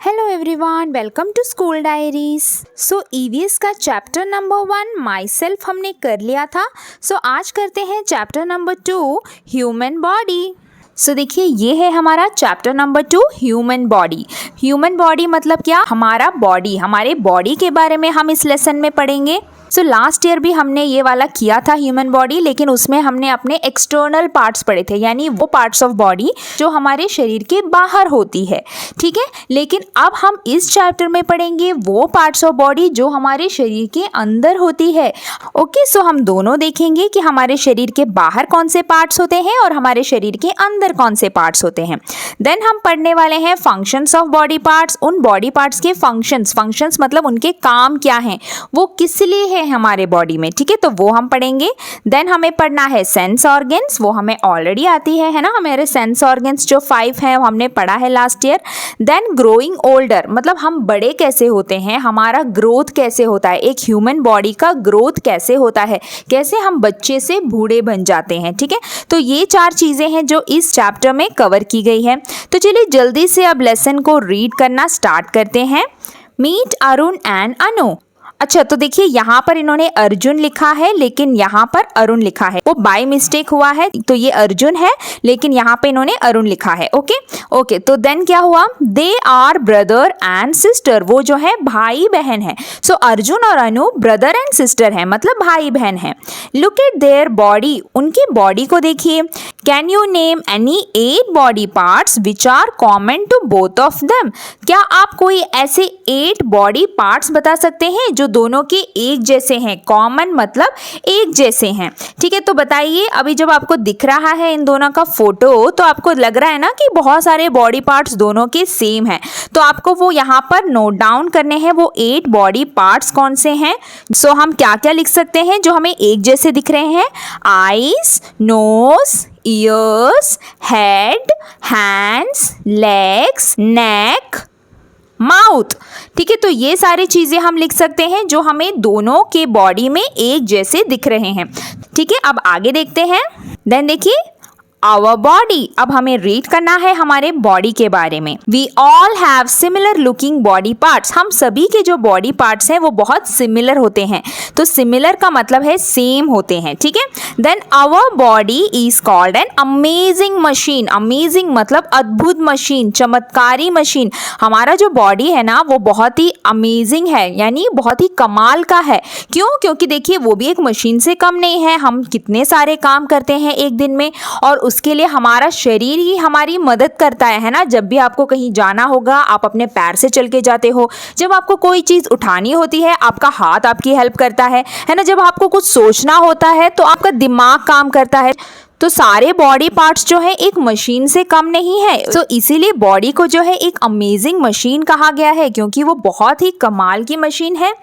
Hello everyone, welcome to school diaries. So EVS का chapter number 1 myself हमने कर लिया था। सो आज करते हैं chapter number 2 human body. So देखिए, ये है हमारा chapter number 2 human body. Human body मतलब क्या? हमारा बॉडी, हमारे बॉडी के बारे में हम इस लेसन में पढ़ेंगे। सो लास्ट ईयर भी हमने ये वाला किया था ह्यूमन बॉडी, लेकिन उसमें हमने अपने एक्सटर्नल पार्ट्स पढ़े थे, यानी वो पार्ट्स ऑफ बॉडी जो हमारे शरीर के बाहर होती है। ठीक है, लेकिन अब हम इस चैप्टर में पढ़ेंगे वो पार्ट्स ऑफ बॉडी जो हमारे शरीर के अंदर होती है। ओके, सो हम दोनों देखेंगे कि हमारे शरीर के बाहर कौन से पार्ट्स होते हैं और हमारे शरीर के अंदर कौन से पार्ट्स होते हैं। देन हम पढ़ने वाले हैं फंक्शंस ऑफ बॉडी पार्ट्स, उन बॉडी पार्ट्स के फंक्शंस मतलब उनके काम क्या हैं, वो किस लिए है हमारे बॉडी में। ठीक है, तो वो हम पढ़ेंगे। देन हमें पढ़ना है सेंस ऑर्गन्स, वो हमें ऑलरेडी आती है ना। हमारे सेंस ऑर्गन्स जो 5 हैं वो हमने पढ़ा है last year. Then growing older, मतलब हम बड़े कैसे होते हैं, हमारा ग्रोथ कैसे होता है, एक ह्यूमन बॉडी का ग्रोथ कैसे होता है, कैसे हम बच्चे से बूढ़े बन जाते हैं। ठीक है, तो ये 4 चीजें हैं जो इस चैप्टर में कवर की गई है। तो चलिए जल्दी से अब लेसन को रीड करना स्टार्ट करते हैं। मीट अरुण एंड अनु। अच्छा, तो देखिए यहाँ पर इन्होंने अर्जुन लिखा है, लेकिन यहाँ पर अरुण लिखा है, वो बाय मिस्टेक हुआ है। तो ये अर्जुन है, लेकिन यहाँ पे इन्होंने अरुण लिखा है। ओके, तो देन क्या हुआ? They are brother and sister, वो जो है भाई बहन है। सो अर्जुन और अनु ब्रदर एंड सिस्टर है, मतलब भाई बहन है। लुक एट देयर बॉडी, उनकी बॉडी को देखिए। Can you name any 8 body parts which are common to both of them? क्या आप कोई ऐसे 8 बॉडी पार्ट्स बता सकते हैं जो दोनों के एक जैसे हैं? कॉमन मतलब एक जैसे हैं। ठीक है, तो बताइए। अभी जब आपको दिख रहा है इन दोनों का फोटो, तो आपको लग रहा है ना कि बहुत सारे बॉडी पार्ट्स दोनों के सेम हैं। तो आपको वो यहाँ पर नोट डाउन करने हैं, वो 8 बॉडी पार्ट्स कौन से हैं। सो हम क्या क्या लिख सकते हैं जो हमें एक जैसे दिख रहे हैं? Eyes, nose, ears, head, hands, legs, neck, mouth. ठीक है, तो ये सारी चीजें हम लिख सकते हैं जो हमें दोनों के बॉडी में एक जैसे दिख रहे हैं। ठीक है, अब आगे देखते हैं। देन देखिए आवर बॉडी, अब हमें रीड करना है हमारे बॉडी के बारे में। We all have similar looking body parts, हम सभी के जो बॉडी पार्ट्स हैं वो बहुत सिमिलर होते हैं। तो सिमिलर का मतलब है सेम होते हैं। ठीक है, then our body is called an amazing machine. Amazing मतलब अद्भुत मशीन, चमत्कारी मशीन। हमारा जो बॉडी है ना वो बहुत ही अमेजिंग है, यानी बहुत ही कमाल का है। क्यों? क्योंकि देखिए वो भी एक मशीन से कम नहीं है। हम कितने सारे काम करते हैं एक दिन में, और उसके लिए हमारा शरीर ही हमारी मदद करता है ना। जब भी आपको कहीं जाना होगा, आप अपने पैर से चल के जाते हो। जब आपको कोई चीज़ उठानी होती है, आपका हाथ आपकी हेल्प करता है ना। जब आपको कुछ सोचना होता है तो आपका दिमाग काम करता है। तो सारे बॉडी पार्ट्स जो है एक मशीन से कम नहीं है। तो इसीलिए बॉडी को जो है एक अमेजिंग मशीन कहा गया है, क्योंकि वो बहुत ही कमाल की मशीन है।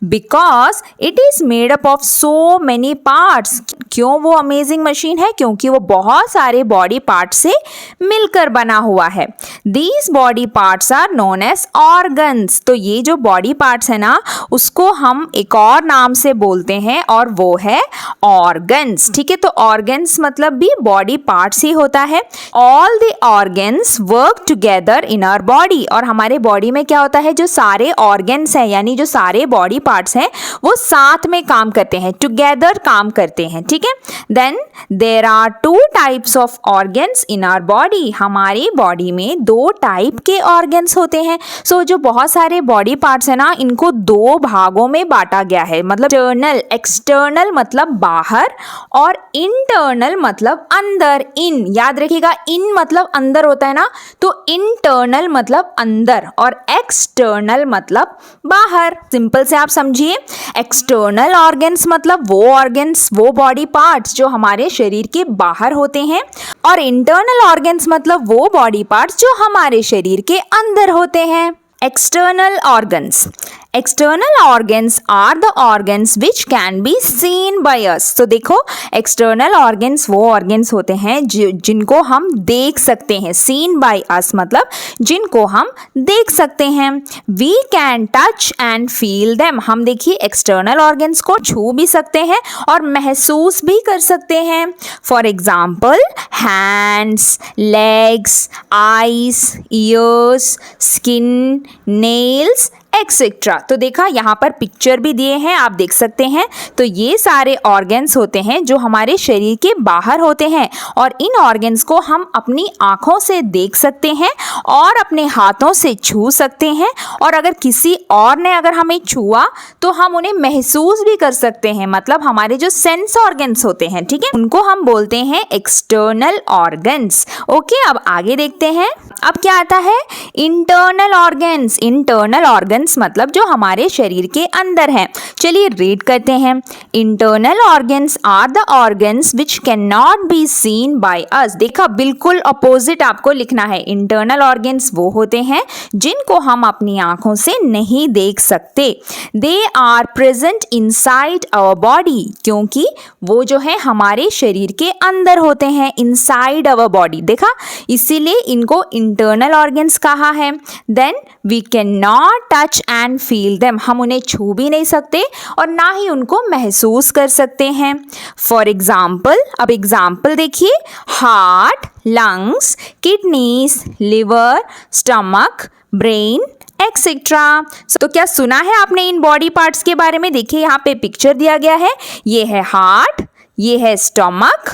Because it is made up of so many parts. क्यों वो अमेजिंग मशीन है? क्योंकि वो बहुत सारे बॉडी पार्ट से मिलकर बना हुआ है। These body parts are known as organs. तो ये जो बॉडी पार्ट्स है ना, उसको हम एक और नाम से बोलते हैं, और वो है ऑर्गन्स। ठीक है, तो ऑर्गन्स मतलब भी बॉडी पार्ट्स ही होता है। All the organs work together in our body, और हमारे बॉडी में क्या होता है, जो सारे ऑर्गन्स हैं यानी जो सारे बॉडी पार्ट्स हैं वो साथ में काम करते हैं, टुगेदर काम करते हैं। ठीक है, then there are 2 types of organs in our body. हमारी बॉडी में 2 टाइप के ऑर्गन्स होते हैं। सो जो बहुत सारे बॉडी पार्ट्स है ना, इनको 2 भागों में बांटा गया है। मतलब एक्सटर्नल मतलब बाहर, और इंटरनल मतलब अंदर। इन याद रखिएगा, इन मतलब अंदर होता है ना, तो इंटरनल मतलब अंदर और एक्सटर्नल मतलब बाहर। सिंपल से आप समझिए, एक्सटर्नल ऑर्गन्स मतलब वो ऑर्गन्स, वो बॉडी पार्ट्स जो हमारे शरीर के बाहर होते हैं, और इंटरनल ऑर्गन्स मतलब वो बॉडी पार्ट्स जो हमारे शरीर के अंदर होते हैं। External organs external organs are the organs which can be seen by us. तो देखो एक्सटर्नल ऑर्गन्स वो ऑर्गन्स होते हैं जिनको हम देख सकते हैं। सीन बाय अस मतलब जिनको हम देख सकते हैं। We can touch and feel them. हम देखिए एक्सटर्नल ऑर्गन्स को छू भी सकते हैं और महसूस भी कर सकते हैं। For example hands, legs, eyes, years, skin, nails etcetera. तो देखा यहाँ पर पिक्चर भी दिए हैं, आप देख सकते हैं। तो ये सारे ऑर्गन्स होते हैं जो हमारे शरीर के बाहर होते हैं और इन ऑर्गन्स को हम अपनी आँखों से देख सकते हैं और अपने हाथों से छू सकते हैं, और अगर किसी और ने अगर हमें छुआ तो हम उन्हें महसूस भी कर सकते हैं। मतलब हमारे जो सेंस ऑर्गन्स होते हैं, ठीक है, उनको हम बोलते हैं एक्सटर्नल ऑर्गन्स। ओके, अब आगे देखते हैं। अब क्या आता है? Internal organs. इंटरनल ऑर्गन्स मतलब जो हमारे शरीर के अंदर है। चलिए रीड करते हैं। Internal organs are the organs which can not be seen by us. देखा, बिल्कुल अपोजिट आपको लिखना है। इंटरनल ऑर्गन्स वो होते हैं जिनको हम अपनी आंखों से नहीं देख सकते। They are present inside our body, क्योंकि वो जो है हमारे शरीर के अंदर होते हैं, इनसाइड आवर बॉडी। देखा, इसीलिए इनको इंटरनल ऑर्गन्स कहा है। Then we can not touch and feel them. हम उन्हें छू भी नहीं सकते और ना ही उनको महसूस कर सकते हैं। फॉर एग्जाम्पल, अब एग्जाम्पल देखिए, heart, lungs, kidneys, liver, stomach, brain etcetera. तो क्या सुना है आपने इन बॉडी पार्ट्स के बारे में? देखिए यहाँ पे पिक्चर दिया गया है। ये है हार्ट, ये है stomach,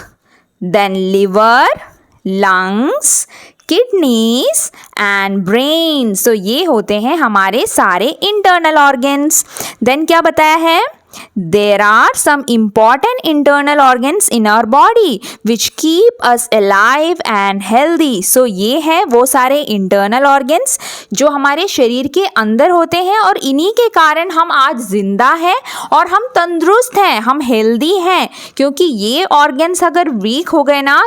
then liver, lungs, kidneys and brain. So ये होते हैं हमारे सारे इंटरनल ऑर्गन्स। देन क्या बताया है? There are some important internal organs in our body which keep us alive and healthy. So ये है वो सारे internal organs जो हमारे शरीर के अंदर होते हैं और इन्हीं के कारण हम आज जिंदा हैं और हम तंदुरुस्त हैं, हम हेल्दी हैं। क्योंकि ये organs अगर वीक हो गए ना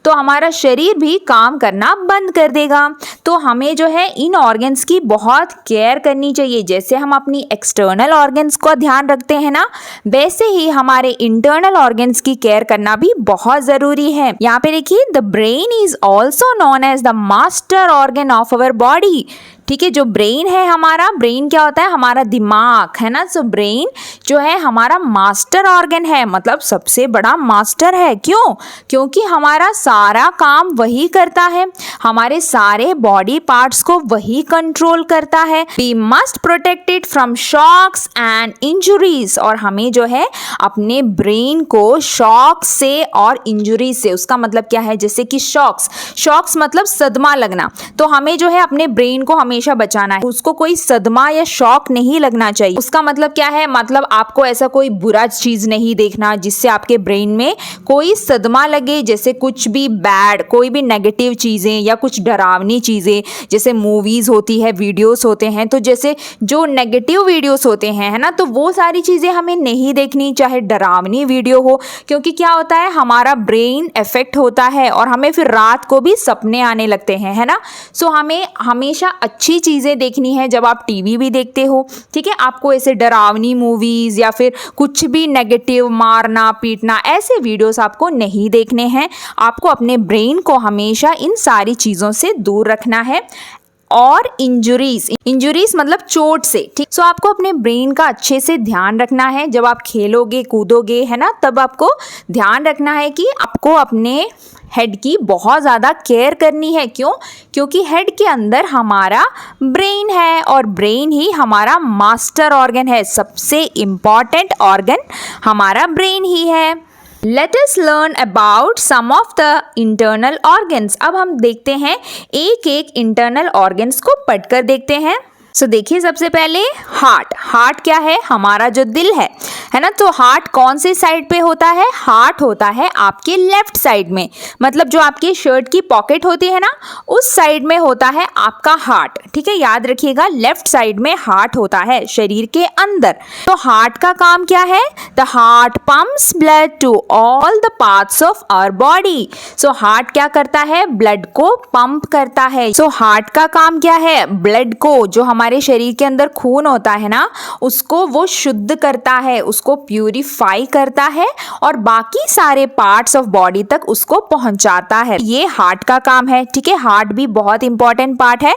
तो हमारा शरीर भी काम करना बंद कर देगा। तो हमें जो है इन organs की बहुत केयर करनी चाहिए। जैसे हम अपनी एक्सटर्नल organs को ध्यान रखते हैं ना, वैसे ही हमारे इंटरनल ऑर्गन्स की केयर करना भी बहुत जरूरी है। यहाँ पे देखिए, the brain is also known as the master organ of our body. ठीक है, जो ब्रेन है हमारा, ब्रेन क्या होता है? हमारा दिमाग है ना। सो ब्रेन जो है हमारा मास्टर ऑर्गन है, मतलब सबसे बड़ा मास्टर है। क्यों? क्योंकि हमारा सारा काम वही करता है, हमारे सारे बॉडी पार्ट्स को वही कंट्रोल करता है। We must protect it from shocks and injuries. और हमें जो है अपने ब्रेन को शॉक से और इंजुरी से, उसका मतलब क्या है? जैसे कि शॉक्स मतलब सदमा लगना। तो हमें जो है अपने ब्रेन को हमेशा बचाना है, उसको कोई सदमा या शॉक नहीं लगना चाहिए। उसका मतलब क्या है? मतलब आपको ऐसा कोई बुरा चीज नहीं देखना जिससे आपके ब्रेन में कोई सदमा लगे, जैसे कुछ भी बैड, कोई भी नेगेटिव चीजें या कुछ डरावनी चीजें, जैसे मूवीज होती है, वीडियोस होते हैं। तो जैसे जो नेगेटिव वीडियोस होते हैं, है ना, तो वो सारी चीजें हमें नहीं देखनी, चाहे डरावनी वीडियो हो। क्योंकि क्या होता है, हमारा ब्रेन इफेक्ट होता है और हमें फिर रात को भी सपने आने लगते हैं, है ना। सो हमें हमेशा अच्छी चीज़ें देखनी है जब आप टीवी भी देखते हो। ठीक है, आपको ऐसे डरावनी मूवीज़ या फिर कुछ भी नेगेटिव, मारना पीटना, ऐसे वीडियोस आपको नहीं देखने हैं। आपको अपने ब्रेन को हमेशा इन सारी चीज़ों से दूर रखना है। और इंजुरीज मतलब चोट से, ठीक। सो आपको अपने ब्रेन का अच्छे से ध्यान रखना है। जब आप खेलोगे कूदोगे, है ना, तब आपको ध्यान रखना है कि आपको अपने हेड की बहुत ज़्यादा केयर करनी है। क्यों? क्योंकि हेड के अंदर हमारा ब्रेन है और ब्रेन ही हमारा मास्टर ऑर्गन है। सबसे इम्पॉर्टेंट ऑर्गन हमारा ब्रेन ही है। Let us learn about some of the internal organs. अब हम देखते हैं एक एक इंटरनल ऑर्गन्स को पढ़कर देखते हैं। सो देखिए, सबसे पहले हार्ट क्या है? हमारा जो दिल है ना। तो हार्ट कौन से साइड पे होता है? हार्ट होता है आपके लेफ्ट साइड में, मतलब जो आपके शर्ट की पॉकेट होती है ना, उस साइड में होता है आपका हार्ट। ठीक है, याद रखिएगा, लेफ्ट साइड में हार्ट होता है शरीर के अंदर। तो हार्ट का काम क्या है? The heart pumps blood to all the parts of our body. So heart क्या करता है? ब्लड को पंप करता है। सो हार्ट का काम क्या है? ब्लड को, जो हमारे हमारे शरीर के अंदर खून होता है ना, उसको वो शुद्ध करता है, उसको प्यूरिफाई करता है और बाकी सारे पार्ट्स ऑफ बॉडी तक उसको पहुंचाता है। ये हार्ट का काम है, ठीक है। हार्ट भी बहुत इंपॉर्टेंट पार्ट है।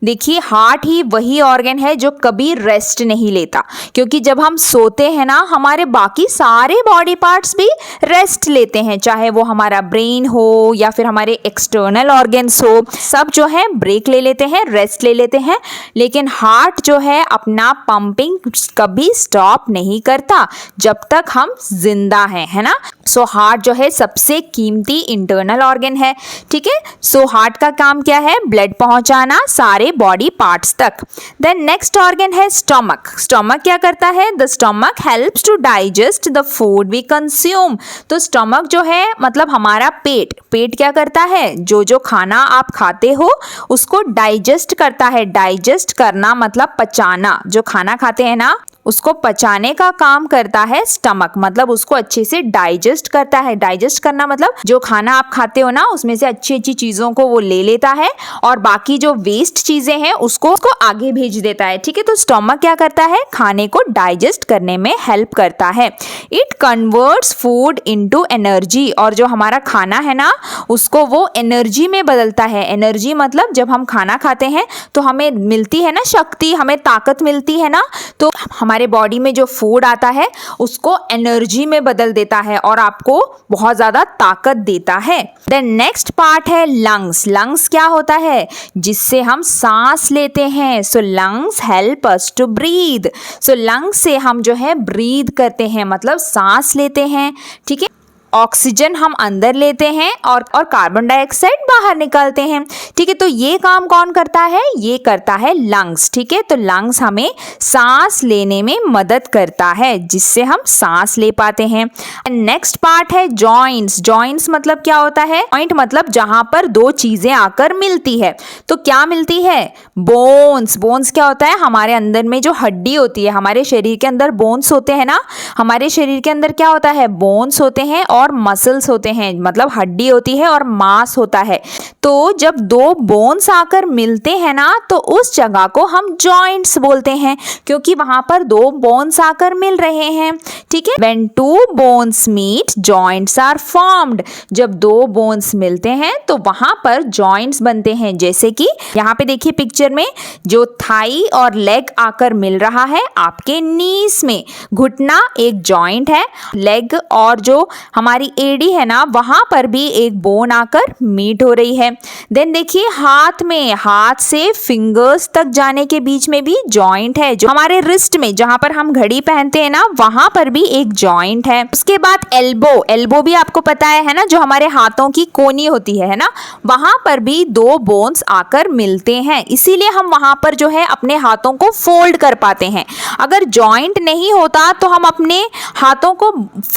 देखिए, हार्ट ही वही ऑर्गन है जो कभी रेस्ट नहीं लेता, क्योंकि जब हम सोते हैं ना, हमारे बाकी सारे बॉडी पार्ट्स भी रेस्ट लेते हैं, चाहे वो हमारा ब्रेन हो या फिर हमारे एक्सटर्नल ऑर्गन्स हो, सब जो है ब्रेक ले लेते हैं, रेस्ट ले लेते हैं। लेकिन हार्ट जो है अपना पंपिंग कभी स्टॉप नहीं करता जब तक हम जिंदा हैं, है ना। सो हार्ट जो है सबसे कीमती इंटरनल ऑर्गन है, ठीक है। सो हार्ट का काम क्या है? ब्लड पहुंचाना सारे बॉडी पार्ट्स तक। देन नेक्स्ट ऑर्गन है स्टमक। स्टमक क्या करता है? The stomach helps to digest the food we consume. तो स्टमक जो है मतलब हमारा पेट, पेट क्या करता है? जो खाना आप खाते हो उसको डाइजेस्ट करता है। डाइजेस्ट करना मतलब पचाना, जो खाना खाते हैं ना उसको पचाने का काम करता है स्टमक, मतलब उसको अच्छे से डाइजेस्ट करता है। डाइजेस्ट करना मतलब जो खाना आप खाते हो ना उसमें से अच्छी अच्छी चीजों को वो ले लेता है और बाकी जो वेस्ट चीजें हैं उसको आगे भेज देता है, ठीक है। तो स्टमक क्या करता है? खाने को डाइजेस्ट करने में हेल्प करता है। It converts food into energy, और जो हमारा खाना है ना उसको वो एनर्जी में बदलता है। एनर्जी मतलब जब हम खाना खाते हैं तो हमें मिलती है ना शक्ति, हमें ताकत मिलती है ना, तो हमारे बॉडी में जो फूड आता है उसको एनर्जी में बदल देता है और आपको बहुत ज़्यादा ताकत देता है। देन नेक्स्ट पार्ट है लंग्स। लंग्स क्या होता है? जिससे हम सांस लेते हैं। So lungs help us to breathe. So lungs से हम जो है ब्रीद करते हैं, मतलब सांस लेते हैं, ठीक है। ऑक्सीजन हम अंदर लेते हैं और कार्बन डाइऑक्साइड बाहर निकालते हैं, ठीक है। तो ये काम कौन करता है? ये करता है लंग्स, ठीक है। तो लंग्स हमें सांस लेने में मदद करता है, जिससे हम सांस ले पाते हैं। नेक्स्ट पार्ट है जॉइंट्स। जॉइंट्स मतलब क्या होता है? जॉइंट मतलब जहां पर दो चीजें आकर मिलती है। तो क्या मिलती है? बोन्स। बोन्स क्या होता है? हमारे अंदर में जो हड्डी होती है, हमारे शरीर के अंदर बोन्स होते हैं ना, हमारे शरीर के अंदर क्या होता है? बोन्स होते हैं और मसल्स होते हैं, मतलब हड्डी होती है और मांस होता है। तो जब दो बोन्स आकर मिलते हैं ना तो उस जगह को हम जॉइंट्स बोलते हैं, क्योंकि वहां पर दो बोन्स आकर मिल रहे हैं, ठीक है। When two bones meet, joints are formed. जब दो बोन्स मिलते हैं तो वहां पर जॉइंट्स बनते हैं। जैसे कि यहाँ पे देखिए पिक्चर में जो थाई और लेग आकर मिल रहा है आपके नीस में। घुटना एक जॉइंट है, लेग और जो हमारी एड़ी है ना वहां पर भी एक बोन आकर मीट हो रही है। देन देखिए हाथ में, हाथ से फिंगर्स तक जाने के बीच में भी जॉइंट है। जो हमारे रिस्ट में जहां पर हम घड़ी पहनते हैं ना वहां पर भी एक जॉइंट है। उसके बाद एल्बो। एल्बो भी आपको पता है ना, जो हमारे हाथों की कोनी होती है ना, वहां पर भी दो बोन्स आकर मिलते हैं, इसीलिए हम वहां पर जो है अपने हाथों को फोल्ड कर पाते हैं। अगर जॉइंट नहीं होता तो हम अपने हाथों को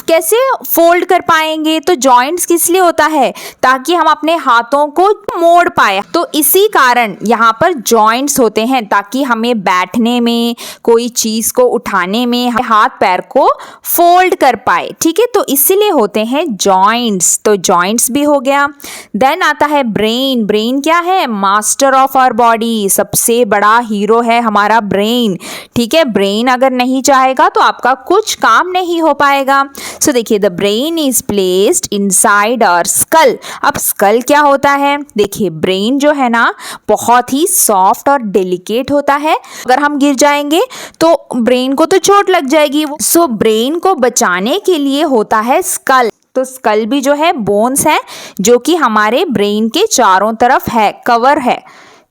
कैसे फोल्ड कर पाएंगे? तो जॉइंट्स किस लिए होता है? ताकि हम अपने हाथों को मोड़ पाए। तो इसी कारण यहाँ पर जॉइंट्स होते हैं, ताकि हमें बैठने में, कोई चीज को उठाने में हाथ पैर को फोल्ड कर पाए, ठीक है। तो इसीलिए होते हैं जॉइंट्स। तो जॉइंट्स भी हो गया। देन आता है ब्रेन। ब्रेन क्या है? Master of our body. सबसे बड़ा हीरो है हमारा ब्रेन, ठीक है। ब्रेन अगर नहीं चाहेगा तो आपका कुछ काम नहीं हो पाएगा। सो देखिए, the brain is placed inside our skull. अब स्कल क्या होता है? देखिए ब्रेन जो है ना बहुत ही सॉफ्ट और डेलिकेट होता है। अगर हम गिर जाएंगे तो ब्रेन को तो चोट लग जाएगी। सो ब्रेन को बचाने के लिए होता है स्कल। तो स्कल भी जो है बोन्स है जो कि हमारे ब्रेन के चारों तरफ है, कवर है।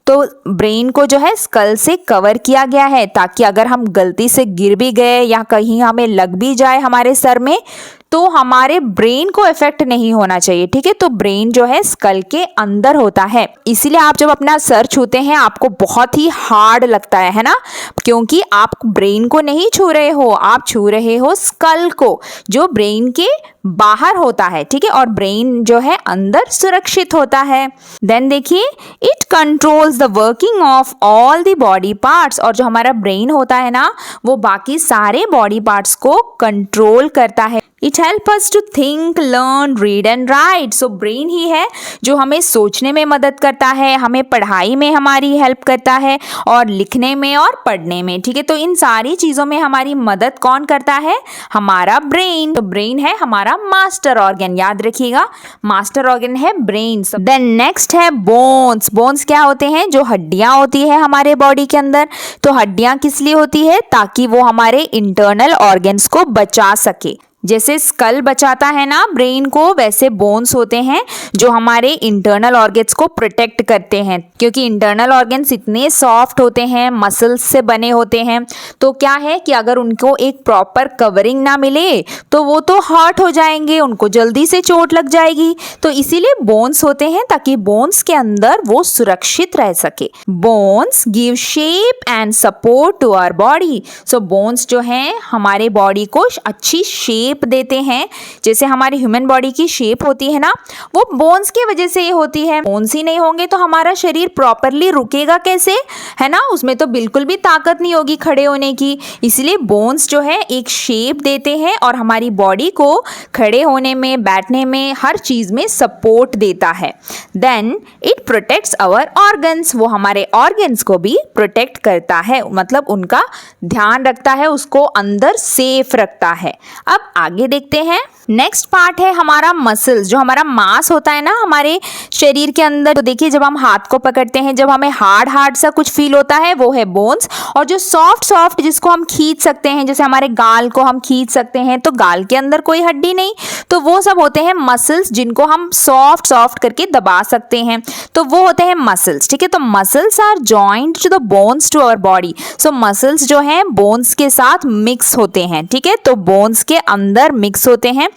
तो ब्रेन को जो है स्कल से कवर किया गया है, ताकि अगर हम गलती से गिर भी गए या कहीं हमें लग भी जाए हमारे सर में तो हमारे ब्रेन को इफेक्ट नहीं होना चाहिए, ठीक है। तो ब्रेन जो है स्कल के अंदर होता है, इसीलिए आप जब अपना सर छूते हैं आपको बहुत ही हार्ड लगता है ना, क्योंकि आप ब्रेन को नहीं छू रहे हो, आप छू रहे हो स्कल को, जो ब्रेन के बाहर होता है, ठीक है। और ब्रेन जो है अंदर सुरक्षित होता है। देन देखिए, it controls the working of all the body parts. और जो हमारा ब्रेन होता है ना वो बाकी सारे बॉडी पार्ट्स को कंट्रोल करता है। It help us to think, learn, read and write. So brain ही है जो हमें सोचने में मदद करता है, हमें पढ़ाई में हमारी हेल्प करता है और लिखने में और पढ़ने में। ठीक है, तो इन सारी चीज़ों में हमारी मदद कौन करता है? हमारा ब्रेन। तो ब्रेन है हमारा मास्टर ऑर्गन, याद रखिएगा मास्टर ऑर्गन है ब्रेन। देन नेक्स्ट है बोन्स। बोन्स क्या होते हैं? जो हड्डियां होती है हमारे बॉडी के अंदर। तो हड्डियां किस लिए होती है? ताकि वो हमारे इंटरनल ऑर्गन्स को बचा सके। जैसे स्कल बचाता है ना ब्रेन को, वैसे बोन्स होते हैं जो हमारे इंटरनल ऑर्गन्स को प्रोटेक्ट करते हैं, क्योंकि इंटरनल ऑर्गन्स इतने सॉफ्ट होते हैं, मसल्स से बने होते हैं। तो क्या है कि अगर उनको एक प्रॉपर कवरिंग ना मिले तो वो तो हर्ट हो जाएंगे, उनको जल्दी से चोट लग जाएगी। तो इसीलिए बोन्स होते हैं ताकि बोन्स के अंदर वो सुरक्षित रह सके। Bones give shape and support to our body. So bones जो हैं हमारे बॉडी को अच्छी शेप देते हैं। जैसे हमारी ह्यूमन बॉडी की शेप होती है ना, वो बोन्स की वजह से ही होती है। बोन्स ही नहीं होंगे तो हमारा शरीर प्रॉपरली रुकेगा कैसे, है ना? उसमें तो बिल्कुल भी ताकत नहीं होगी खड़े होने की। इसलिए बोन्स जो है एक शेप देते हैं और हमारी बॉडी को खड़े होने में, बैठने में, हर चीज में सपोर्ट देता है। Then it protects our organs. वो हमारे ऑर्गन्स को भी प्रोटेक्ट करता है, मतलब उनका ध्यान रखता है, उसको अंदर सेफ रखता है। अब आगे देखते हैं। नेक्स्ट पार्ट है हमारा मसल्स, जो हमारा मांस होता है ना हमारे शरीर के अंदर। तो देखिए जब हम हाथ को पकड़ते हैं, जब हमें हार्ड हार्ड सा कुछ फील होता है, वो है बोन्स। और जो सॉफ्ट सॉफ्ट जिसको हम खींच सकते हैं, जैसे हमारे गाल को हम खींच सकते हैं, तो गाल के अंदर कोई हड्डी नहीं, तो वो सब होते हैं मसल्स, जिनको हम सॉफ्ट सॉफ्ट करके दबा सकते हैं, तो वो होते हैं मसल्स। ठीक है, तो muscles are joint to the bones to our body. So muscles जो हैं बोन्स के साथ मिक्स होते हैं। ठीक है, तो बोन्स के अंदर मिक्स होते हैं।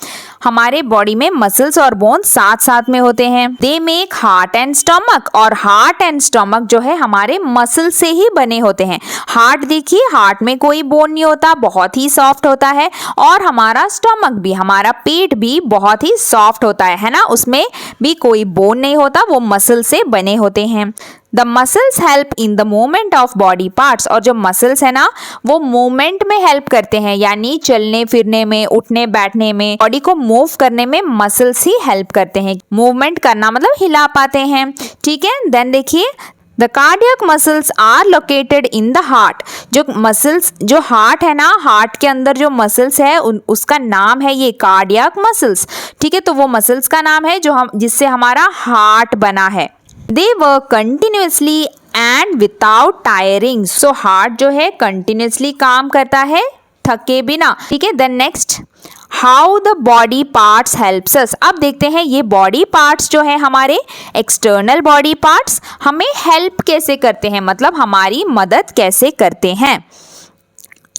हमारे बॉडी में मसल्स और बोन्स साथ साथ में होते हैं। They make heart and stomach. और हार्ट एंड स्टमक जो है हमारे मसल से ही बने होते हैं। हार्ट देखिए, हार्ट में कोई बोन नहीं होता, बहुत ही सॉफ्ट होता है। और हमारा स्टमक भी, हमारा पेट भी बहुत ही सॉफ्ट होता है ना, उसमें भी कोई बोन नहीं होता, वो मसल से बने होते हैं। The muscles help in the movement of body parts. और जो मसल्स है ना वो मूवमेंट में हेल्प करते हैं, यानी चलने फिरने में, उठने बैठने में, बॉडी को मूव करने में मसल्स ही हेल्प करते हैं। मूवमेंट करना मतलब हिला पाते हैं। ठीक है, देन देखिए the cardiac muscles are located in the heart. जो मसल्स, जो हार्ट है ना, हार्ट के अंदर जो मसल्स है उसका नाम है ये कार्डियक मसल्स। ठीक है, तो वो मसल्स का नाम है जो हम, जिससे हमारा हार्ट बना है। They work continuously and without tiring. So heart जो है कंटिन्यूसली काम करता है थके बिना। ठीक है, then next how the body parts helps us. अब देखते हैं ये बॉडी पार्ट्स जो है हमारे एक्सटर्नल बॉडी पार्ट्स हमें हेल्प कैसे करते हैं, मतलब हमारी मदद कैसे करते हैं।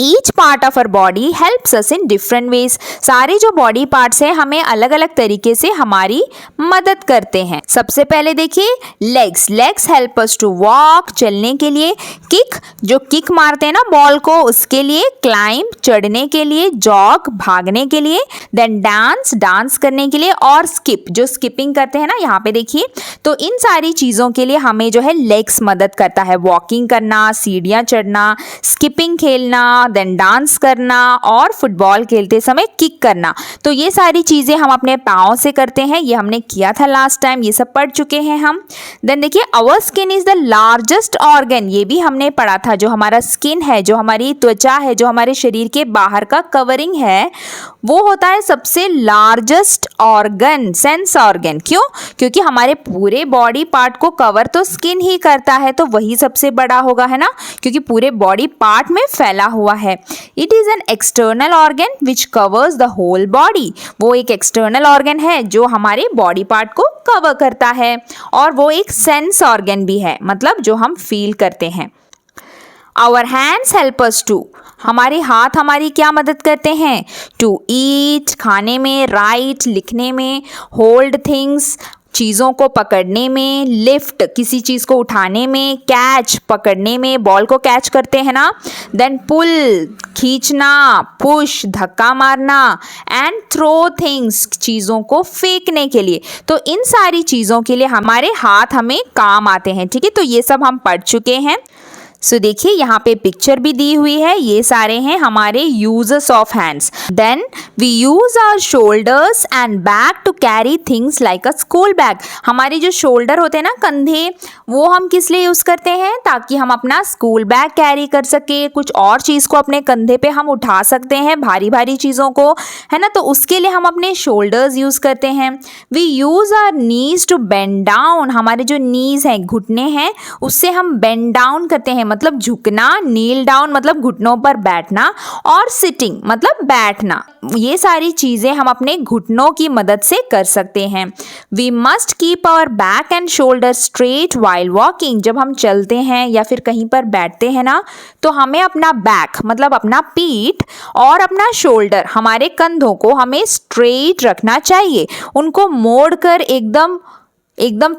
Each part of our body helps us in different ways. सारे जो बॉडी पार्ट्स हैं हमें अलग अलग तरीके से हमारी मदद करते हैं। सबसे पहले देखिए legs. Legs help us to walk, चलने के लिए। किक, जो किक मारते हैं ना बॉल को, उसके लिए। क्लाइंब, चढ़ने के लिए। जॉग, भागने के लिए। देन डांस, डांस करने के लिए। और स्किप, जो स्किपिंग करते हैं ना, यहाँ पे देखिए। तो इन सारी चीज़ों के लिए हमें जो है लेग्स मदद करता है। वॉकिंग करना, सीढ़ियाँ चढ़ना, स्किपिंग खेलना, देन डांस करना और फुटबॉल खेलते समय किक करना। तो ये सारी चीज़ें हम अपने पाँव से करते हैं, ये हमने किया था लास्ट टाइम, ये सब पढ़ चुके हैं हम। देन देखिए our skin is the largest organ. ये भी हमने पढ़ा था। जो हमारा स्किन है, जो हमारी त्वचा है, जो हमारे शरीर के बाहर का कवरिंग है, वो होता है सबसे लार्जेस्ट ऑर्गन, सेंस ऑर्गन। क्यों? क्योंकि हमारे पूरे बॉडी पार्ट को कवर तो स्किन ही करता है, तो वही सबसे बड़ा होगा, है ना, क्योंकि पूरे बॉडी पार्ट में फैला हुआ है। It is an external organ which covers the whole body. वो एक एक्सटर्नल ऑर्गन है जो हमारे बॉडी पार्ट को कवर करता है। और वो एक सेंस ऑर्गन भी है, मतलब जो हम फील करते हैं। Our hands help us to. हमारे हाथ हमारी क्या मदद करते हैं? टू ईट, खाने में। राइट, लिखने में। होल्ड थिंग्स, चीज़ों को पकड़ने में। लिफ्ट, किसी चीज़ को उठाने में। कैच, पकड़ने में, बॉल को कैच करते हैं ना। देन पुल, खींचना। पुश, धक्का मारना। एंड थ्रो थिंग्स, चीज़ों को फेंकने के लिए। तो इन सारी चीज़ों के लिए हमारे हाथ हमें काम आते हैं। ठीक है, तो ये सब हम पढ़ चुके हैं। सो देखिए यहाँ पे पिक्चर भी दी हुई है, ये सारे हैं हमारे uses of hands. Then we use our shoulders and back to carry things like a school bag. हमारे जो शोल्डर होते हैं ना, कंधे, वो हम किस लिए यूज करते हैं? ताकि हम अपना स्कूल बैग कैरी कर सके, कुछ और चीज को अपने कंधे पे हम उठा सकते हैं, भारी भारी चीजों को, है ना। तो उसके लिए हम अपने शोल्डर्स यूज करते हैं। We use our knees to bend down. हमारे जो नीज हैं, घुटने हैं, उससे हम बेंड डाउन करते हैं, मतलब झुकना। नील डाउन मतलब घुटनों पर बैठना, और सिटिंग मतलब बैठना। ये सारी चीजें हम अपने घुटनों की मदद से कर सकते हैं। We must keep our back and shoulder straight while walking. जब हम चलते हैं या फिर कहीं पर बैठते हैं ना, तो हमें अपना बैक मतलब अपना पीठ और अपना शोल्डर, हमारे कंधों को हमें स्ट्रेट रखना चाहिए। उनको मोड़कर एकदम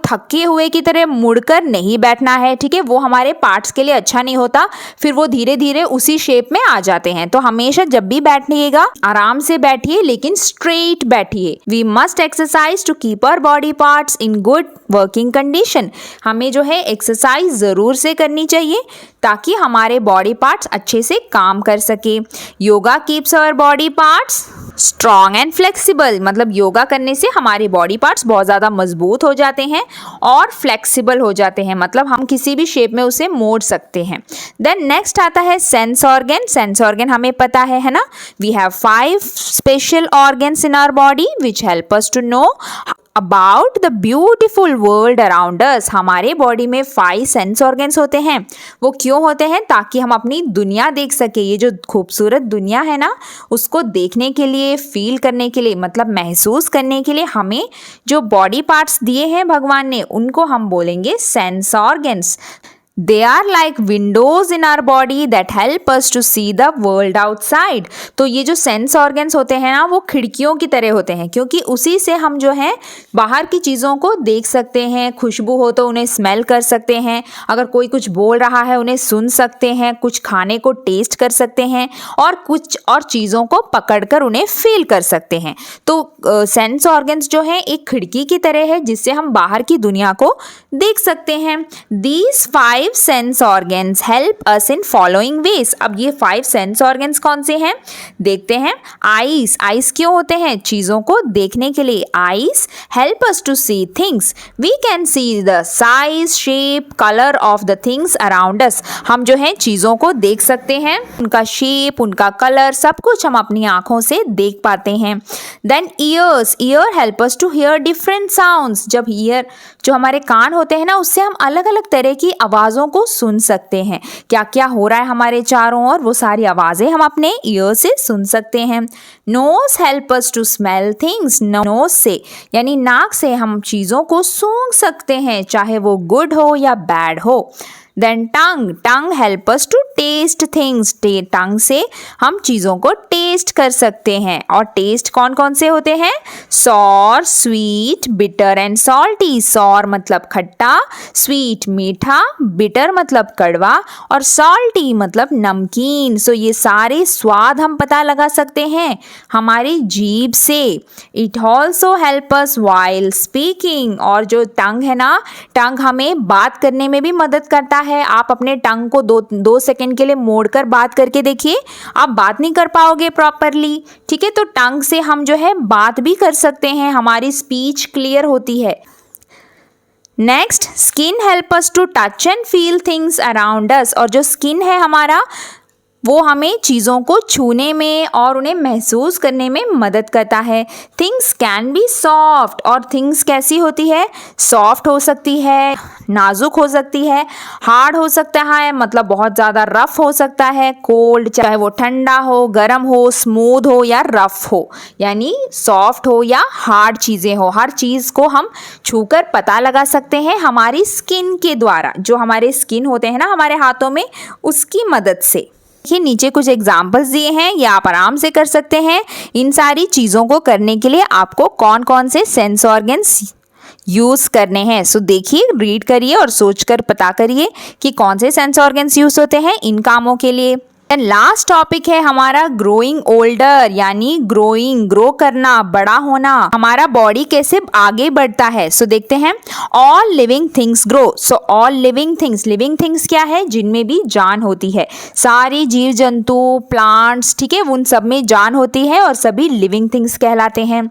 थके हुए की तरह मुड़कर नहीं बैठना है, ठीक है। वो हमारे पार्ट्स के लिए अच्छा नहीं होता, फिर वो धीरे धीरे उसी शेप में आ जाते हैं। तो हमेशा जब भी बैठिएगा आराम से बैठिए, लेकिन स्ट्रेट बैठिए। We must exercise to keep our body parts in good working condition. हमें जो है एक्सरसाइज ज़रूर से करनी चाहिए ताकि हमारे बॉडी पार्ट्स अच्छे से काम कर सके। Yoga keeps our body parts strong and flexible. मतलब योगा करने से हमारे बॉडी पार्ट्स बहुत ज़्यादा मजबूत हो जाते हैं और फ्लेक्सिबल हो जाते हैं, मतलब हम किसी भी शेप में उसे मोड़ सकते हैं। देन नेक्स्ट आता है सेंस ऑर्गन। सेंस ऑर्गन हमें पता है ना। We have 5 special organs in our body which help us to know about the beautiful world around us. हमारे बॉडी में 5 सेंस ऑर्गन्स होते हैं। वो क्यों होते हैं? ताकि हम अपनी दुनिया देख सके। ये जो खूबसूरत दुनिया है ना, उसको देखने के लिए, फील करने के लिए, मतलब महसूस करने के लिए हमें जो बॉडी पार्ट्स दिए हैं भगवान ने, उनको हम बोलेंगे sense organs. They are like windows in our body that help us to see the world outside। तो ये जो सेंस ऑर्गन्स होते हैं ना, वो खिड़कियों की तरह होते हैं, क्योंकि उसी से हम जो है बाहर की चीज़ों को देख सकते हैं। खुशबू हो तो उन्हें स्मेल कर सकते हैं, अगर कोई कुछ बोल रहा है उन्हें सुन सकते हैं, कुछ खाने को टेस्ट कर सकते हैं, और कुछ और चीज़ों को पकड़कर उन्हें फील कर सकते हैं। तो सेंस ऑर्गन्स जो है एक खिड़की की तरह है जिससे हम बाहर की दुनिया को देख सकते हैं। These 5 sense organs help us in following veg. अब ये 5 सेंस ऑर्गन्स कौन से हैं देखते हैं। आईज। आईज क्यों होते हैं? चीज़ों को देखने के लिए। Eyes help us to see things. We can see the size, shape, colour of the things around us. हम जो है चीज़ों को देख सकते हैं, उनका शेप, उनका कलर, सब कुछ हम अपनी आँखों से देख पाते हैं। Then ears. Ear help us to hear different sounds. जब ईयर जो हमारे कान होते हैं ना, उससे हम अलग अलग तरह की आवाज़ों को सुन सकते हैं। क्या क्या हो रहा है हमारे चारों ओर, वो सारी आवाज़ें हम अपने ईयर से सुन सकते हैं। Nose help us to smell things. Nose से यानी नाक से हम चीज़ों को सूंघ सकते हैं, चाहे वो गुड हो या बैड हो। Then tongue. Tongue help us to taste things. Tongue से हम चीज़ों को टेस्ट कर सकते हैं। और टेस्ट कौन कौन से होते हैं? Sour, sweet, bitter and salty. Sour मतलब खट्टा, स्वीट मीठा, बिटर मतलब कड़वा, और सॉल्टी मतलब नमकीन। सो ये सारे स्वाद हम पता लगा सकते हैं हमारी जीभ से। It also help us while speaking. और जो टंग है ना, टंग हमें बात करने में भी मदद करता है। आप अपने टंग को दो सेकंड के लिए मोड़कर बात करके देखिए, आप बात नहीं कर पाओगे प्रॉपरली, ठीक है। तो टंग से हम जो है बात भी कर सकते हैं, हमारी स्पीच क्लियर होती है। Next, skin help us to touch and feel things around us. और जो स्किन है हमारा, वो हमें चीज़ों को छूने में और उन्हें महसूस करने में मदद करता है। Things can be soft. और थिंग्स कैसी होती है? सॉफ्ट हो सकती है, नाजुक हो सकती है, हार्ड हो सकता है, मतलब बहुत ज़्यादा रफ हो सकता है। कोल्ड, चाहे वो ठंडा हो, गर्म हो, स्मूथ हो या रफ हो, यानी सॉफ्ट हो या हार्ड चीज़ें हो, हर चीज़ को हम छूकर पता लगा सकते हैं हमारी स्किन के द्वारा। जो हमारे स्किन होते हैं ना हमारे हाथों में, उसकी मदद से। देखिए नीचे कुछ एग्जाम्पल्स दिए हैं, ये आप आराम से कर सकते हैं। इन सारी चीज़ों को करने के लिए आपको कौन कौन से सेंस ऑर्गन्स यूज़ करने हैं। सो देखिए, रीड करिए और सोचकर पता करिए कि कौन से सेंस ऑर्गन्स यूज़ होते हैं इन कामों के लिए। लास्ट टॉपिक है हमारा ग्रोइंग ओल्डर, यानी ग्रो करना, बड़ा होना, हमारा बॉडी कैसे आगे बढ़ता है। सो देखते हैं, all living things grow. So all living things क्या है, जिनमें भी जान होती है, सारी जीव जंतु, प्लांट्स, ठीक है, उन सब में जान होती है और सभी लिविंग थिंग्स कहलाते हैं।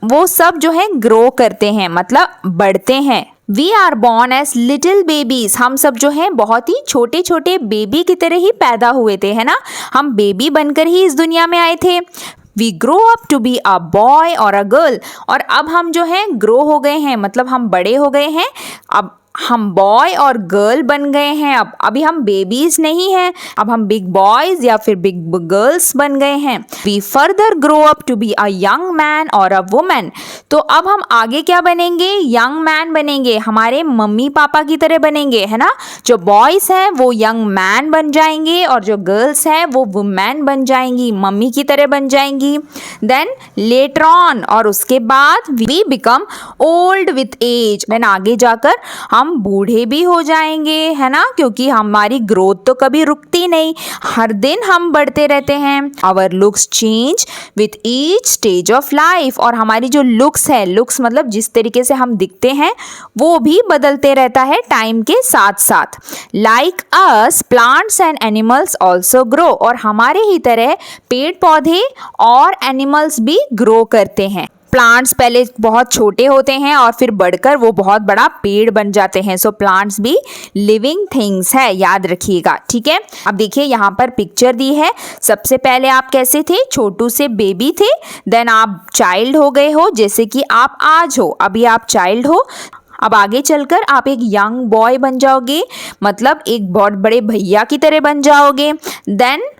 वो सब जो है ग्रो करते हैं, मतलब बढ़ते हैं। We are born as little babies, हम सब जो हैं बहुत ही छोटे छोटे बेबी की तरह ही पैदा हुए थे, है ना, हम बेबी बनकर ही इस दुनिया में आए थे। We grow up to be a boy और अ गर्ल, और अब हम जो हैं ग्रो हो गए हैं, मतलब हम बड़े हो गए हैं, अब हम बॉय और गर्ल बन गए हैं। अब अभी हम बेबीज नहीं हैं, अब हम बिग बॉयज या फिर बिग गर्ल्स बन गए हैं। We further grow up to be a young man और अ वुमेन, तो अब हम आगे क्या बनेंगे, यंग मैन बनेंगे, हमारे मम्मी पापा की तरह बनेंगे, है ना। जो बॉयज हैं वो यंग मैन बन जाएंगे और जो गर्ल्स हैं वो वुमेन बन जाएंगी, मम्मी की तरह बन जाएंगी। देन लेटर ऑन, और उसके बाद we become old with age, then आगे जाकर हम बूढ़े भी हो जाएंगे, है ना, क्योंकि हमारी ग्रोथ तो कभी रुकती नहीं, हर दिन हम बढ़ते रहते हैं। Our looks change with each stage of life, और हमारी जो लुक्स है, लुक्स मतलब जिस तरीके से हम दिखते हैं, वो भी बदलते रहता है टाइम के साथ साथ। Like us plants and animals also grow, और हमारे ही तरह पेड़ पौधे और एनिमल्स भी ग्रो करते हैं। प्लांट्स पहले बहुत छोटे होते हैं और फिर बढ़कर वो बहुत बड़ा पेड़ बन जाते हैं। सो प्लांट्स भी लिविंग थिंग्स है, याद रखिएगा, ठीक है। अब देखिए यहाँ पर पिक्चर दी है, सबसे पहले आप कैसे थे, छोटू से बेबी थे, देन आप चाइल्ड हो गए हो, जैसे कि आप आज हो, अभी आप चाइल्ड हो। अब आगे चलकर आप एक यंग बॉय बन जाओगे, मतलब एक बहुत बड़े भैया की तरह बन जाओगे। देन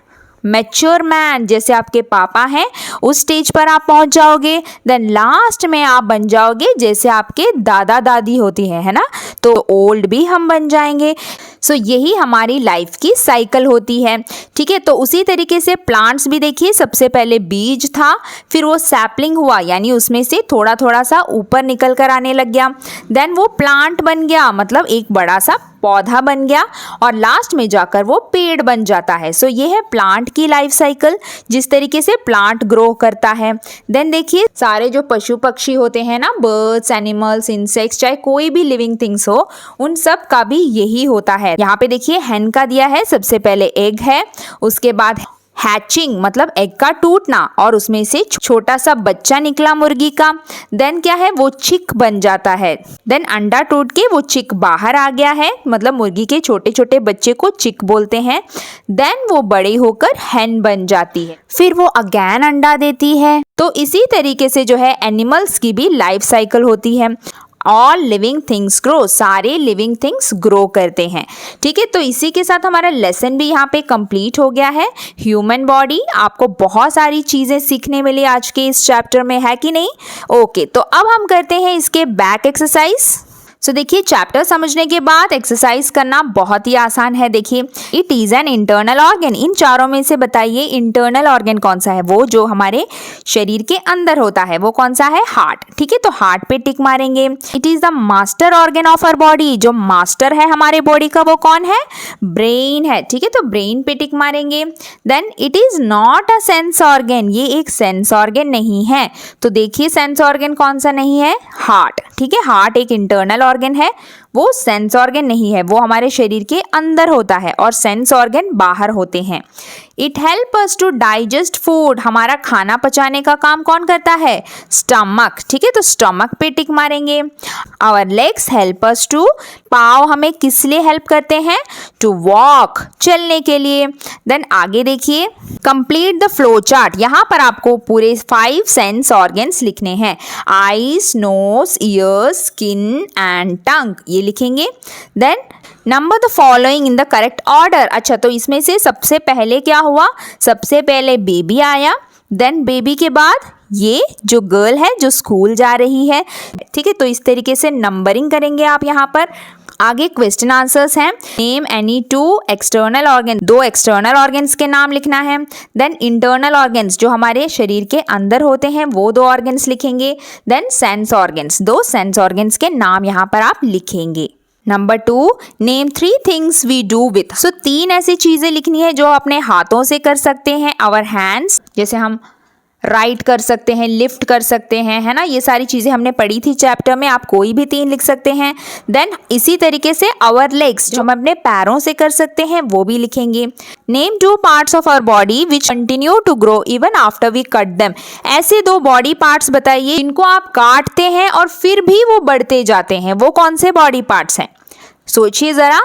मैच्योर मैन, जैसे आपके पापा हैं उस स्टेज पर आप पहुंच जाओगे। देन लास्ट में आप बन जाओगे जैसे आपके दादा दादी होती है ना, तो ओल्ड भी हम बन जाएंगे। सो यही हमारी लाइफ की साइकिल होती है, ठीक है। तो उसी तरीके से प्लांट्स भी देखिए, सबसे पहले बीज था, फिर वो सैपलिंग हुआ, यानी उसमें से थोड़ा थोड़ा सा ऊपर निकल कर आने लग गया, देन वो प्लांट बन गया, मतलब एक बड़ा सा पौधा बन गया, और लास्ट में जाकर वो पेड़ बन जाता है। सो ये है प्लांट की लाइफ साइकिल, जिस तरीके से प्लांट ग्रो करता है। देन देखिए, सारे जो पशु पक्षी होते हैं ना, बर्ड्स, एनिमल्स, इंसेक्ट्स, चाहे कोई भी लिविंग थिंग्स हो, उन सब का भी यही होता है। यहाँ पे देखिए हेन का दिया है, सबसे पहले एग है, उसके बाद हैचिंग मतलब एग का टूटना और उसमें से छोटा सा बच्चा निकला मुर्गी का। देन क्या है, वो चिक बन जाता है। देन अंडा टूट के वो चिक बाहर आ गया है, मतलब मुर्गी के छोटे छोटे बच्चे को चिक बोलते हैं। देन वो बड़े होकर हैन बन जाती है, फिर वो अगेन अंडा देती है। तो इसी तरीके से जो है एनिमल्स की भी लाइफ साइकिल होती है। ऑल लिविंग थिंग्स ग्रो, सारे लिविंग थिंग्स ग्रो करते हैं, ठीक है। तो इसी के साथ हमारा लेसन भी यहाँ पे कंप्लीट हो गया है। ह्यूमन बॉडी, आपको बहुत सारी चीज़ें सीखने मिली आज के इस चैप्टर में, है कि नहीं। ओके, तो अब हम करते हैं इसके बैक एक्सरसाइज। सो देखिए, चैप्टर समझने के बाद एक्सरसाइज करना बहुत ही आसान है। देखिए, it is an internal organ, इन चारों में से बताइए इंटरनल ऑर्गन कौन सा है, वो जो हमारे शरीर के अंदर होता है वो कौन सा है, हार्ट, ठीक है। तो हार्ट पे टिक मारेंगे। It is the master organ of our body, जो मास्टर है हमारे बॉडी का वो कौन है, ब्रेन है, ठीक है। तो ब्रेन पे टिक मारेंगे। Then it is not a sense organ, ये एक सेंस ऑर्गन नहीं है। तो देखिए सेंस ऑर्गन कौन सा नहीं है, हार्ट, ठीक है। हार्ट एक इंटरनल ऑर्गन है, वो सेंस ऑर्गन नहीं है, वो हमारे शरीर के अंदर होता है और सेंस ऑर्गन बाहर होते हैं। It help us to digest food, हमारा खाना पचाने का काम कौन करता है, स्टमक, ठीक है। तो स्टमक पे टिक मारेंगे। Our legs help us to, पाँव हमें किस लिए हेल्प करते हैं, टू वॉक, चलने के लिए। देन आगे देखिए, कंप्लीट द फ्लो चार्ट, यहाँ पर आपको पूरे 5 सेंस ऑर्गन्स लिखने हैं, eyes, nose, ears, skin and tongue, ये लिखेंगे। Then number the following in the correct order. अच्छा, तो इसमें से सबसे पहले क्या हुआ, सबसे पहले बेबी आया, देन बेबी के बाद ये जो गर्ल है जो स्कूल जा रही है, ठीक है। तो इस तरीके से नंबरिंग करेंगे आप यहाँ पर। आगे क्वेश्चन आंसर्स हैं, name any 2 external organ, 2 external organs के नाम लिखना है। देन इंटरनल ऑर्गन्स जो हमारे शरीर के अंदर होते हैं वो 2 ऑर्गन्स लिखेंगे। Then sense organs, 2 sense organs के नाम यहाँ पर आप लिखेंगे। Number 2, name 3 things we do with. So 3 ऐसी चीजें लिखनी है जो अपने हाथों से कर सकते हैं, आवर हैंड्स, जैसे हम राइट कर सकते हैं, लिफ्ट कर सकते हैं, है ना, ये सारी चीजें हमने पढ़ी थी चैप्टर में, आप कोई भी 3 लिख सकते हैं। देन इसी तरीके से आवर लेग्स, जो हम अपने पैरों से कर सकते हैं, वो भी लिखेंगे। Name 2 parts of our body which continue to grow even after we cut them. ऐसे 2 बॉडी पार्ट्स बताइए जिनको आप काटते हैं और फिर भी वो बढ़ते जाते हैं, वो कौन से बॉडी पार्ट्स हैं? सोचिए जरा।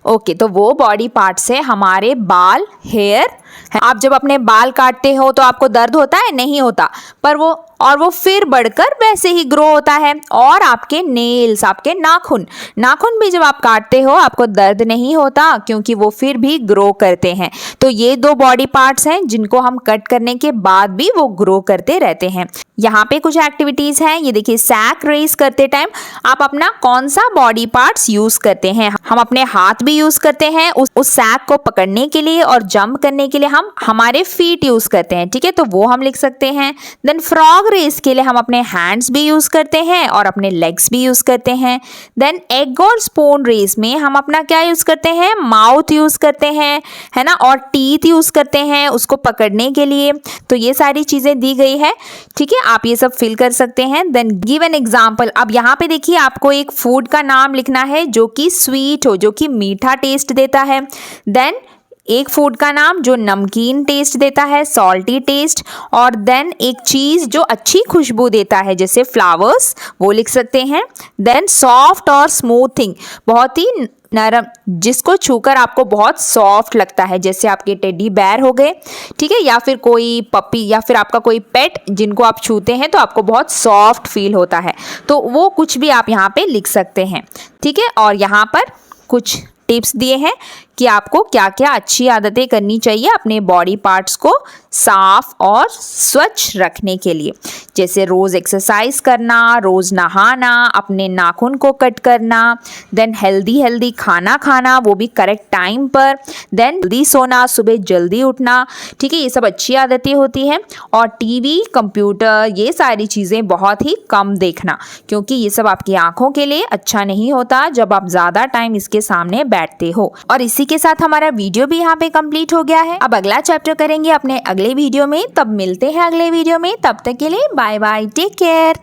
ओके, तो वो बॉडी पार्ट्स है हमारे बाल, हेयर। आप जब अपने बाल काटते हो तो आपको दर्द होता है? नहीं होता, पर वो फिर बढ़कर वैसे ही ग्रो होता है। और आपके नेल्स, आपके नाखून भी जब आप काटते हो आपको दर्द नहीं होता, क्योंकि वो फिर भी ग्रो करते हैं। तो ये 2 बॉडी पार्ट्स हैं जिनको हम कट करने के बाद भी वो ग्रो करते रहते हैं। यहाँ पे कुछ एक्टिविटीज हैं, ये देखिए, सैक रेस करते टाइम आप अपना कौन सा बॉडी पार्ट्स यूज करते हैं? हम अपने हाथ भी यूज करते हैं उस सैक को पकड़ने के लिए, और जंप करने के लिए हम हमारे फीट यूज करते हैं, ठीक है, तो वो हम लिख सकते हैं। देन फ्रॉग रेस के लिए हम अपने हैंड्स भी यूज करते हैं और अपने लेग्स भी यूज करते हैं। देन एग और स्पून रेस में हम अपना क्या यूज करते हैं? माउथ यूज करते हैं, है ना, और टीथ यूज करते हैं उसको पकड़ने के लिए। तो ये सारी चीजें दी गई है, ठीक है, आप ये सब फिल कर सकते हैं। Then give an example. अब यहाँ पे देखिए, आपको एक फूड का नाम लिखना है जो कि स्वीट हो, जो कि मीठा टेस्ट देता है। देन एक फूड का नाम जो नमकीन टेस्ट देता है, सॉल्टी टेस्ट। और देन एक चीज़ जो अच्छी खुशबू देता है, जैसे फ्लावर्स, वो लिख सकते हैं। देन सॉफ्ट और स्मूथिंग, बहुत ही नरम, जिसको छूकर आपको बहुत सॉफ्ट लगता है, जैसे आपके टेडी बेयर हो गए, ठीक है, या फिर कोई पपी या फिर आपका कोई पेट जिनको आप छूते हैं तो आपको बहुत सॉफ्ट फील होता है। तो वो कुछ भी आप यहाँ पे लिख सकते हैं, ठीक है। और यहाँ पर कुछ टिप्स दिए हैं कि आपको क्या क्या अच्छी आदतें करनी चाहिए अपने बॉडी पार्ट्स को साफ और स्वच्छ रखने के लिए, जैसे रोज़ एक्सरसाइज करना, रोज़ नहाना, अपने नाखून को कट करना, देन हेल्दी खाना खाना, वो भी करेक्ट टाइम पर, देन जल्दी सोना, सुबह जल्दी उठना, ठीक है, ये सब अच्छी आदतें होती हैं। और टीवी, कंप्यूटर, ये सारी चीज़ें बहुत ही कम देखना, क्योंकि ये सब आपकी आंखों के लिए अच्छा नहीं होता जब आप ज़्यादा टाइम इसके सामने बैठते हो। और इसी के साथ हमारा वीडियो भी यहाँ पे कंप्लीट हो गया है। अब अगला चैप्टर करेंगे अपने अगले वीडियो में, तब मिलते हैं अगले वीडियो में, तब तक के लिए बाय बाय, टेक केयर।